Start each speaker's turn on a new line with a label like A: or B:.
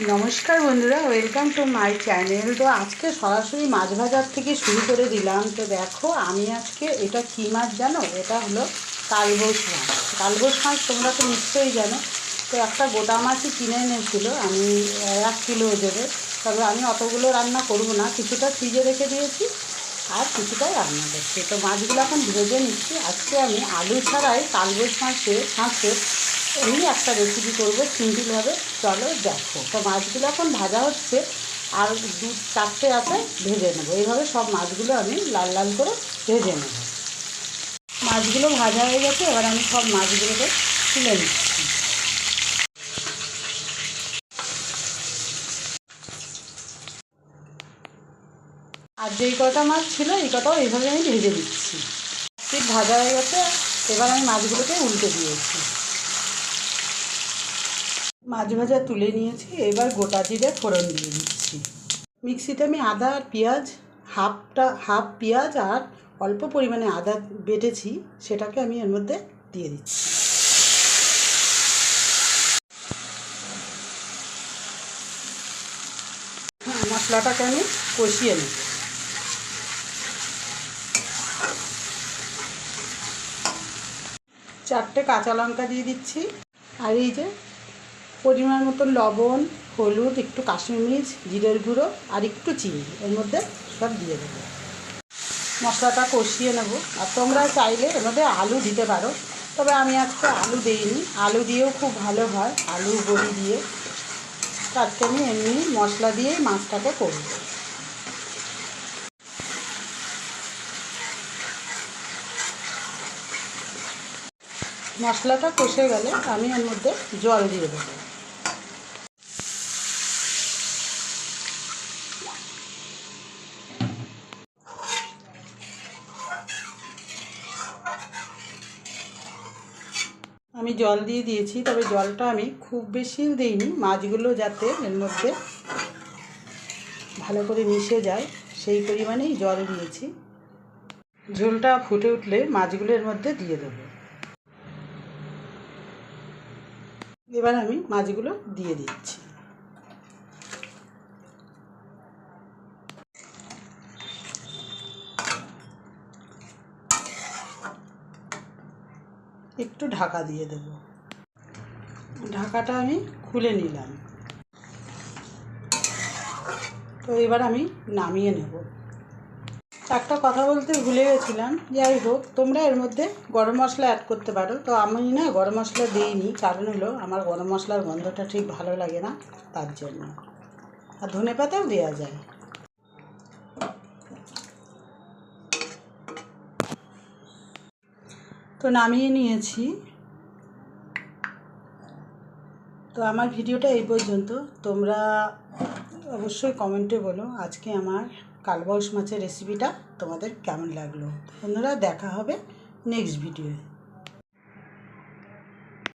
A: নমস্কার বন্ধুরা, welcome to my channel. তো আজকে সরাসরি মাছ ভাজার থেকে শুরু করে দিলাম। তো দেখো, আমি আজকে এটা কী মাছ জানো? এটা হলো কালবোস মাছ। কালবোস মাছ তোমরা তো নিশ্চয়ই জানো। তো একটা গোটা মাছই কিনে এনেছিল আমি 1 কিলো ওজনের। তবে আমি অতগুলো রান্না করব না, কিছুটা ফ্রিজে রেখে দিয়েছি আর কিছুটাই রান্না করছি। তো মাছগুলো এখন ভেজে নিচ্ছি। আজকে আমি আলু ছাড়াই কালবোস মাছের এমনি একটা রেসিপি করবো সিম্পলভাবে। চলো দেখো। তো মাছগুলো এখন ভাজা হচ্ছে আর 2-4টে আছে ভেজে নেবো। এইভাবে সব মাছগুলো আমি লাল লাল করে ভেজে নেব। মাছগুলো ভাজা হয়ে গেছে, এবার আমি সব মাছগুলোকে তুলে নিচ্ছি। আর যেই কটা মাছ ছিল এই কটাও এইভাবে আমি ভেজে দিচ্ছি। ঠিক ভাজা হয়ে গেছে, এবার আমি মাছগুলোকে উল্টে দিয়েছি। মাছ ভাজা তুলে নিয়েছি, এবার গোটা জিরে ফোড়ন দিয়ে দিচ্ছি। মিক্সিতে আমি আদা আর পেঁয়াজ হাফ পেঁয়াজ আর অল্প পরিমাণে আদা বেটেছি, সেটাকে আমি এর মধ্যে দিয়ে দিচ্ছি। মশলাটাকে আমি কষিয়ে নিই। চারটে কাঁচা লঙ্কা দিয়ে দিচ্ছি। আর এই যে পরিমাণ মতো লবণ, হলুদ, একটু কাশ্মীরি মির্চ, জিরের গুঁড়ো আর একটু চিনি এর মধ্যে সব দিয়ে দেবো। মশলাটা কষিয়ে নেব। আর তোমরা চাইলে এর মধ্যে আলু দিতে পারো, তবে আমি আজকে আলু দিইনি। আলু দিয়েও খুব ভালো হয়, আলু বড়ি দিয়ে। আজকে আমি এমনি মশলা দিয়েই মাছটাকে করব। মশলাটা কষে গেলে আমি এর মধ্যে জল দিয়ে দেবো। আমি জল দিয়ে দিয়েছি, তবে জলটা আমি খুব বেশিও দিইনি, মাছগুলো যাতে এর মধ্যে ভালো করে মিশে যায় সেই পরিমাণেই জল দিয়েছি। ঝোলটা ফুটে উঠলে মাছগুলো এর মধ্যে দিয়ে দেবো। এবার আমি মাছগুলো দিয়ে দিচ্ছি। একটু ঢাকা দিয়ে দেব। ঢাকাটা আমি খুলে নিলাম। তো এবার আমি নামিয়ে নেব। একটা কথা বলতে ভুলে গেছিলাম, যাই হোক, তোমরা এর মধ্যে গরম মশলা অ্যাড করতে পারো। তো আমি না গরম মশলা দিইনি, কারণ হলো আমার গরম মশলার গন্ধটা ঠিক ভালো লাগে না, তার জন্য। আর ধনেপাতাও দেওয়া যায়। তো নামিয়ে নিয়েছি। তো আমার ভিডিওটা এই পর্যন্ত। তোমরা অবশ্যই কমেন্টে বলো আজকে আমার কালবাউস মাছের রেসিপিটা তোমাদের কেমন লাগলো। বন্ধুরা, দেখা হবে নেক্সট ভিডিওয়ে।